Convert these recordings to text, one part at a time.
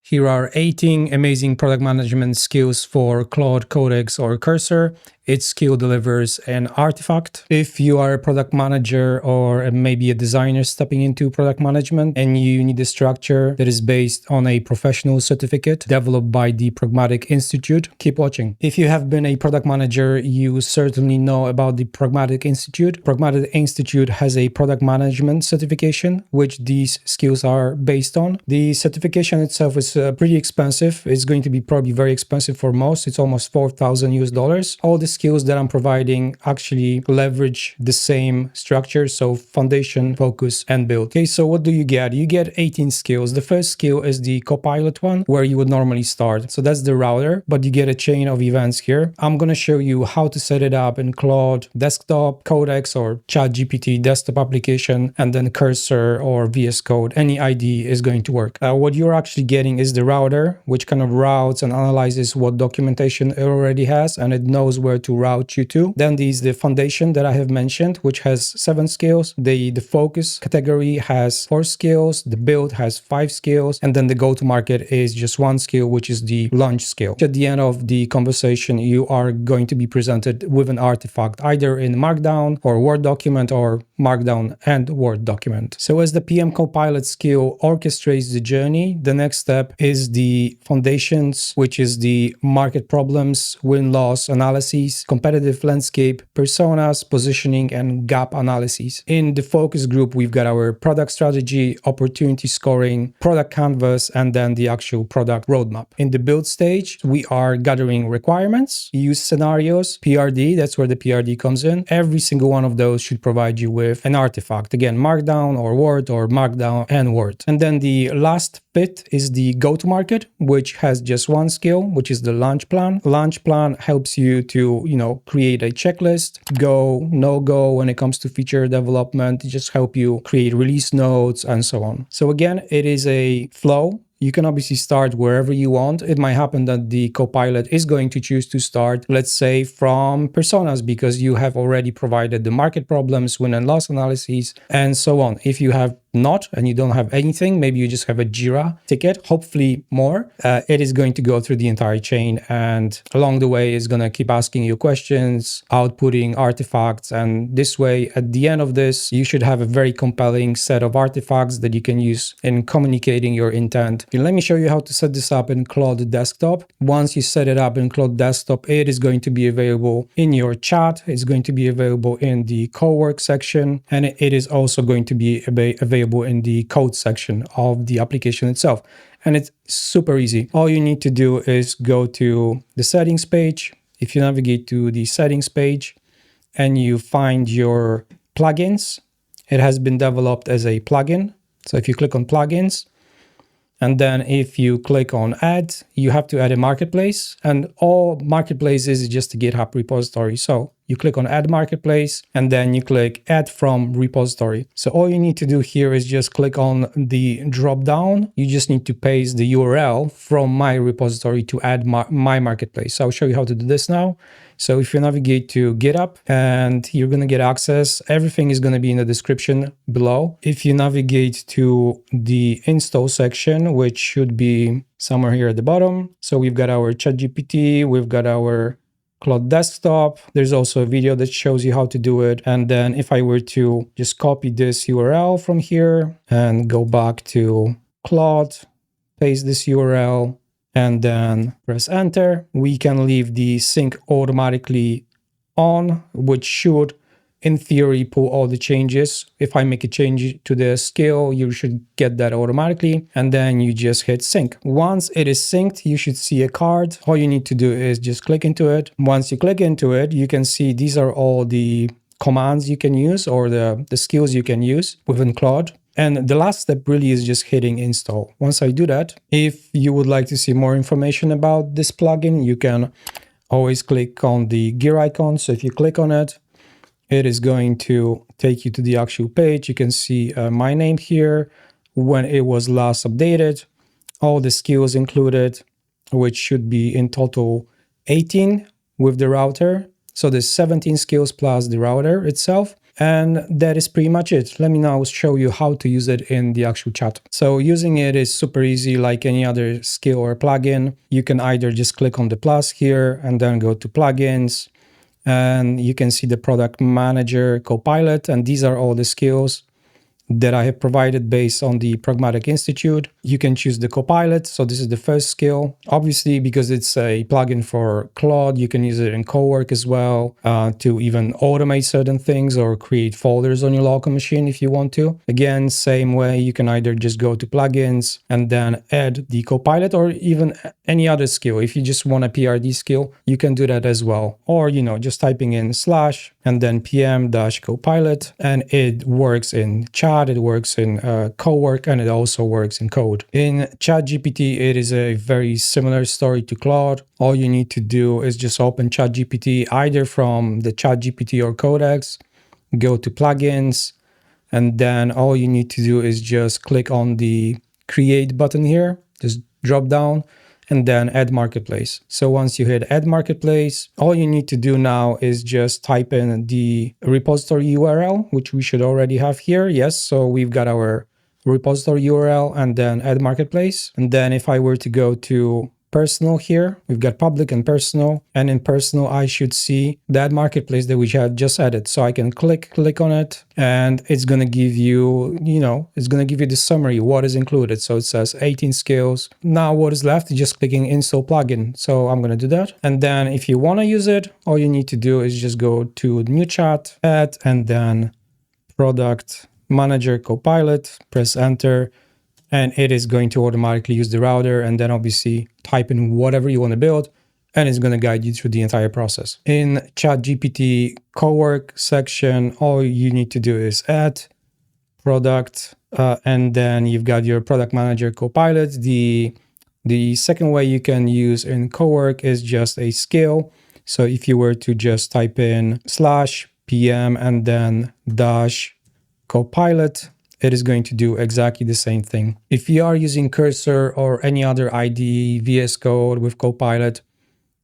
Here are 18 amazing product management skills for Claude, Codex, or Cursor. Each skill delivers an artifact. If you are a product manager or maybe a designer stepping into product management and you need a structure that is based on a professional certificate developed by the Pragmatic Institute, keep watching. If you have been a product manager, you certainly know about the Pragmatic Institute. Pragmatic Institute has a product management certification, which these skills are based on. The certification itself is pretty expensive. It's going to be probably very expensive for most. It's almost $4,000. All the skills that I'm providing actually leverage the same structure. So foundation, focus, and build. Okay, so what do you get? You get 18 skills. The first skill is the Copilot one, where you would normally start. So that's the router, but you get a chain of events here. I'm going to show you how to set it up in Claude Desktop, Codex, or ChatGPT desktop application, and then Cursor or VS Code. Any ID is going to work. What you're actually getting is the router, which kind of routes and analyzes what documentation it already has, and it knows where to route you to. Then there's the foundation that I have mentioned, which has 7 skills. The focus category has 4 skills. The build has 5 skills. And then the go-to-market is just 1 skill, which is the launch skill. At the end of the conversation, you are going to be presented with an artifact, either in Markdown or Word document, or Markdown and Word document. So as the PM Copilot skill orchestrates the journey, the next step is the foundations, which is the market problems, win-loss analysis, competitive landscape, personas, positioning, and gap analysis. In the focus group, we've got our product strategy, opportunity scoring, product canvas, and then the actual product roadmap. In the build stage, we are gathering requirements, use scenarios, PRD, that's where the PRD comes in. Every single one of those should provide you with an artifact. Again, Markdown or Word, or Markdown and Word. And then the last bit is the go-to-market, which has just 1 skill, which is the launch plan. Launch plan helps you to, create a checklist, go, no go when it comes to feature development, just help you create release notes and so on. So again, it is a flow. You can obviously start wherever you want. It might happen that the Copilot is going to choose to start, let's say, from personas, because you have already provided the market problems, win and loss analyses, and so on. If you have not, and you don't have anything, maybe you just have a Jira ticket, hopefully more, it is going to go through the entire chain, and along the way is going to keep asking you questions, outputting artifacts, and this way, at the end of this, you should have a very compelling set of artifacts that you can use in communicating your intent. Let me show you how to set this up in Claude Desktop. Once you set it up in Claude Desktop, it is going to be available in your chat, it's going to be available in the Cowork section, and it is also going to be available in the code section of the application itself. And it's super easy. All you need to do is go to the settings page. If you navigate to the settings page and you find your plugins, it has been developed as a plugin. So if you click on plugins, and then if you click on add, you have to add a marketplace, and all marketplaces is just a GitHub repository. So you click on add marketplace, and then you click add from repository. So all you need to do here is just click on the drop down. You just need to paste the URL from my repository to add my marketplace. So I'll show you how to do this now. So if you navigate to GitHub, and you're going to get access, everything is going to be in the description below. If you navigate to the install section, which should be somewhere here at the bottom. So we've got our ChatGPT, we've got our Claude Desktop. There's also a video that shows you how to do it. And then if I were to just copy this URL from here and go back to Claude, paste this URL, and then press enter, we can leave the sync automatically on, which should, in theory, pull all the changes. If I make a change to the skill, you should get that automatically. And then you just hit sync. Once it is synced, you should see a card. All you need to do is just click into it. Once you click into it, you can see these are all the commands you can use, or the skills you can use within Claude. And the last step really is just hitting install. Once I do that, if you would like to see more information about this plugin, you can always click on the gear icon. So if you click on it, it is going to take you to the actual page. You can see my name here, when it was last updated, all the skills included, which should be in total 18 with the router. So there's 17 skills plus the router itself. And that is pretty much it. Let me now show you how to use it in the actual chat. So using it is super easy, like any other skill or plugin. You can either just click on the plus here and then go to plugins, and you can see the product manager Copilot, and these are all the skills that I have provided based on the Pragmatic Institute. You can choose the Copilot. So this is the first skill. Obviously, because it's a plugin for Claude, you can use it in Cowork as well to even automate certain things or create folders on your local machine if you want to. Again, same way, you can either just go to plugins and then add the Copilot, or even any other skill. If you just want a PRD skill, you can do that as well. Or, just typing in / and then PM-Copilot, and it works in chat, it works in Cowork, and it also works in code. In ChatGPT, it is a very similar story to Claude. All you need to do is just open ChatGPT either from the ChatGPT or Codex, go to plugins, and then all you need to do is just click on the create button here, just drop down, and then add marketplace. So once you hit add marketplace, all you need to do now is just type in the repository URL, which we should already have here. Yes, so we've got our repository URL and then add marketplace. And then if I were to go to personal here, we've got public and personal, and in personal I should see that marketplace that we had just added. So I can click on it, and it's going to give you, it's going to give you the summary, what is included. So it says 18 skills. Now what is left is just clicking install plugin. So I'm going to do that. And then if you want to use it, all you need to do is just go to new chat, add, and then product manager Copilot, press enter, and it is going to automatically use the router, and then obviously type in whatever you want to build, and it's going to guide you through the entire process. In ChatGPT Cowork section, all you need to do is add product, and then you've got your product manager Copilot. The second way you can use in Cowork is just a skill. So if you were to just type in /PM and then -Copilot, it is going to do exactly the same thing. If you are using Cursor or any other IDE, VS Code with Copilot,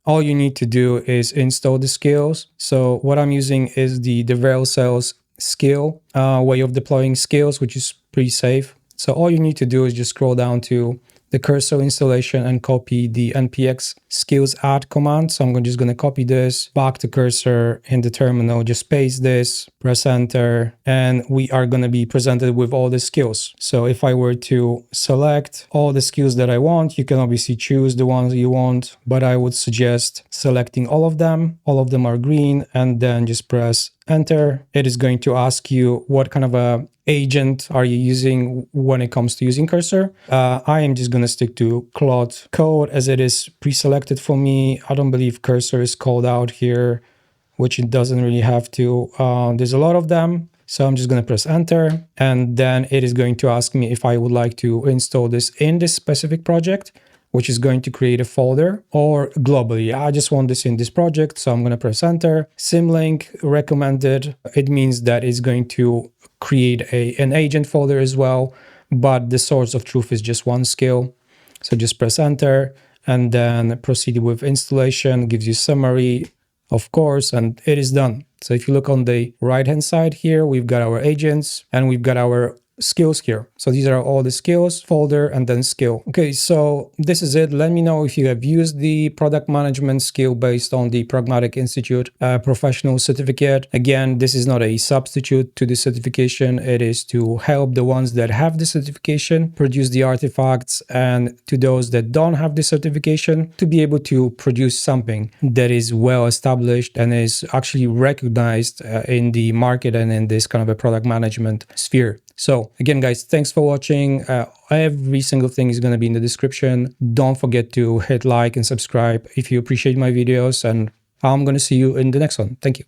all you need to do is install the skills. So what I'm using is the Cells skill way of deploying skills, which is pretty safe. So all you need to do is just scroll down to the Cursor installation and copy the npx skills add command. So I'm just going to copy this back to Cursor in the terminal, just paste this, press enter, and we are going to be presented with all the skills. So if I were to select all the skills that I want, you can obviously choose the ones you want, but I would suggest selecting all of them. All of them are green, and then just press enter. It is going to ask you what kind of a agent are you using when it comes to using Cursor. I am just going to stick to Claude Code as it is pre-selected for me. I don't believe Cursor is called out here, which it doesn't really have to. There's a lot of them. So I'm just going to press enter, and then it is going to ask me if I would like to install this in this specific project, which is going to create a folder, or globally. I just want this in this project, so I'm going to press enter. Symlink recommended. It means that it's going to create an agent folder as well, but the source of truth is just one skill. So just press enter, and then proceed with installation, gives you summary, of course, and it is done. So if you look on the right-hand side here, we've got our agents and we've got our skills here. So these are all the skills, folder, and then skill. Okay, so this is it. Let me know if you have used the product management skill based on the Pragmatic Institute professional certificate. Again, this is not a substitute to the certification. It is to help the ones that have the certification produce the artifacts, and to those that don't have the certification to be able to produce something that is well established and is actually recognized in the market and in this kind of a product management sphere. So again, guys, thanks for watching. Every single thing is going to be in the description. Don't forget to hit like and subscribe if you appreciate my videos, and I'm going to see you in the next one. Thank you.